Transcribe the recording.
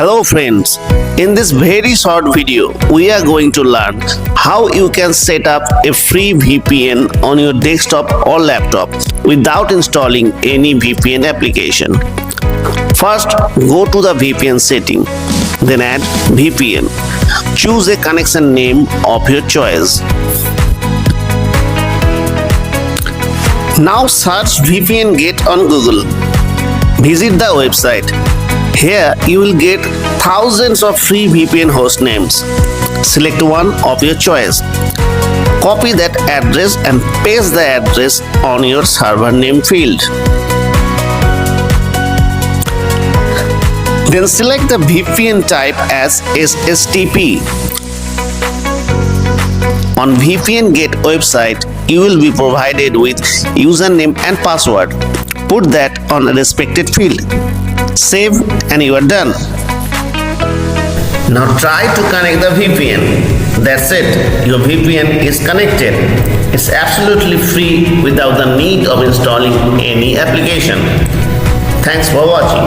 Hello friends, in this very short video, we are going to learn how you can set up a free VPN on your desktop or laptop without installing any VPN application. First, go to the VPN setting, then add VPN. Choose a connection name of your choice. Now search VPN Gate on Google. Visit the website. Here you will get thousands of free VPN host names. Select one of your choice. Copy that address and paste the address on your server name field. Then select the VPN type as SSTP. On VPN Gate website, you will be provided with username and password. Put that on a respected field. Save and you are done. Now try to connect the VPN. That's it. Your VPN is connected. It's absolutely free without the need of installing any application. Thanks for watching.